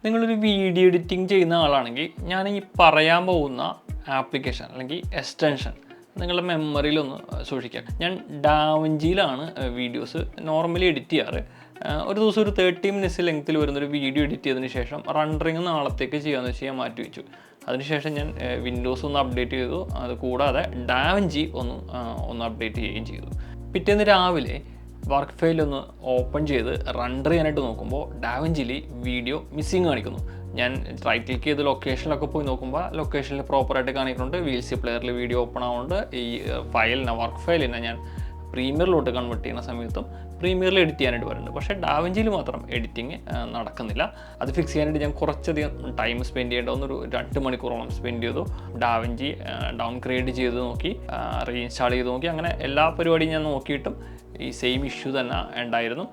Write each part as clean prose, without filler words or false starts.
നിങ്ങളൊരു video editing ചെയ്യുന്ന ആളാണെങ്കിൽ ഞാൻ ഈ പറയാൻ പോകുന്ന ആപ്ലിക്കേഷൻ അല്ലെങ്കിൽ എക്സ്റ്റൻഷൻ നിങ്ങളുടെ മെമ്മറിയിലൊന്ന് സൂക്ഷിക്കുക. ഞാൻ ഡാവിഞ്ചിയിലാണ് വീഡിയോസ് നോർമലി എഡിറ്റ് ചെയ്യാറ്. ഒരു ദിവസം ഒരു 30 മിനിറ്റ്സ് ലെങ്ത്തിൽ വരുന്നൊരു വീഡിയോ എഡിറ്റ് ചെയ്തതിന് ശേഷം റണ്ടറിങ് നാളത്തേക്ക് ചെയ്യാമെന്ന് വെച്ച് ഞാൻ മാറ്റി വെച്ചു. അതിനുശേഷം ഞാൻ വിൻഡോസ് ഒന്ന് അപ്ഡേറ്റ് ചെയ്തു. അത് കൂടാതെ ഡാവിഞ്ചി ഒന്ന് അപ്ഡേറ്റ് ചെയ്യുകയും ചെയ്തു. പിറ്റേന്ന് രാവിലെ വർക്ക് ഫയൽ ഒന്ന് ഓപ്പൺ ചെയ്ത് റണ്ടർ ചെയ്യാനായിട്ട് നോക്കുമ്പോൾ ഡാവിഞ്ചിയിൽ വീഡിയോ മിസ്സിങ് കാണിക്കുന്നു. ഞാൻ റൈറ്റ് ക്ലിക്ക് ചെയ്ത് ലൊക്കേഷനിലൊക്കെ പോയി നോക്കുമ്പോൾ ലൊക്കേഷനിൽ പ്രോപ്പറായിട്ട് കാണിക്കുന്നുണ്ട്. VLC പ്ലെയറിൽ വീഡിയോ ഓപ്പൺ ആവുന്നുണ്ട്. ഈ വർക്ക് ഫയലിനെ ഞാൻ പ്രീമിയറിലോട്ട് കൺവേർട്ട് ചെയ്യുന്ന സമയത്തും പ്രീമിയറിൽ എഡിറ്റ് ചെയ്യാനായിട്ട് വരുന്നുണ്ട്. പക്ഷേ ഡാവിഞ്ചിയിൽ മാത്രം എഡിറ്റിംഗ് നടക്കുന്നില്ല. അത് ഫിക്സ് ചെയ്യാനായിട്ട് ഞാൻ കുറച്ചധികം ടൈം സ്പെൻഡ് ചെയ്യേണ്ടതെന്നൊരു 2 മണിക്കൂറോളം സ്പെൻഡ് ചെയ്തു. ഡാവിഞ്ചി ഡൗൺഗ്രേഡ് ചെയ്ത് നോക്കി, റീഇൻസ്റ്റാൾ ചെയ്ത് നോക്കി, അങ്ങനെ എല്ലാ പരിപാടിയും ഞാൻ നോക്കിയിട്ടും ഈ സെയിം ഇഷ്യൂ തന്നെ ഉണ്ടായിരുന്നു.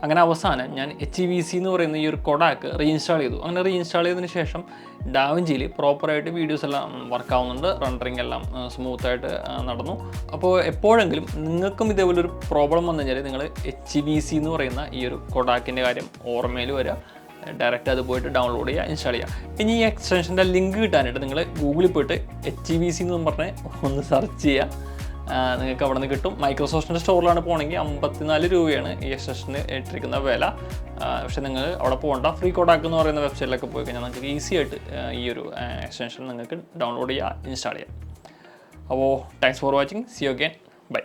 അങ്ങനെ അവസാനം ഞാൻ HEVC എന്ന് പറയുന്ന ഈ ഒരു കൊഡാക്ക് റീഇൻസ്റ്റാൾ ചെയ്തു. അങ്ങനെ റീഇൻസ്റ്റാൾ ചെയ്തതിന് ശേഷം ഡാവിഞ്ചിയിൽ പ്രോപ്പറായിട്ട് വീഡിയോസ് എല്ലാം വർക്കാവുന്നുണ്ട്. റണ്ടറിങ് എല്ലാം സ്മൂത്തായിട്ട് നടന്നു. അപ്പോൾ എപ്പോഴെങ്കിലും നിങ്ങൾക്കും ഇതേപോലെ ഒരു പ്രോബ്ലം വന്നു കഴിഞ്ഞാൽ നിങ്ങൾ HEVC എന്ന് പറയുന്ന ഈ ഒരു കൊഡാക്കിൻ്റെ കാര്യം ഓർമ്മയിൽ വരിക. ഡയറക്റ്റ് അത് പോയിട്ട് ഡൗൺലോഡ് ചെയ്യുക, ഇൻസ്റ്റാൾ ചെയ്യുക. ഇനി ഈ എക്സ്റ്റൻഷൻ്റെ ലിങ്ക് കിട്ടാനായിട്ട് നിങ്ങൾ ഗൂഗിളിൽ പോയിട്ട് HEVC എന്ന് പറഞ്ഞ് ഒന്ന് സെർച്ച് ചെയ്യുക. നിങ്ങൾക്ക് അവിടെ നിന്ന് കിട്ടും. മൈക്രോസോഫ്റ്റിൻ്റെ സ്റ്റോറിലാണ് പോകണമെങ്കിൽ 54 രൂപയാണ് ഈ എക്സ്റ്റൻഷന് ഇട്ടിരിക്കുന്ന വില. പക്ഷേ നിങ്ങൾ അവിടെ പോകേണ്ട. ഫ്രീ കോഡാക്ക് എന്ന് പറയുന്ന വെബ്സൈറ്റിലൊക്കെ പോയി കഴിഞ്ഞാൽ നിങ്ങൾക്ക് ഈസി ആയിട്ട് ഈ ഒരു എക്സ്റ്റൻഷൻ നിങ്ങൾക്ക് ഡൗൺലോഡ് ചെയ്യുക, ഇൻസ്റ്റാൾ ചെയ്യുക. അപ്പോൾ thanks for watching. See you again. By.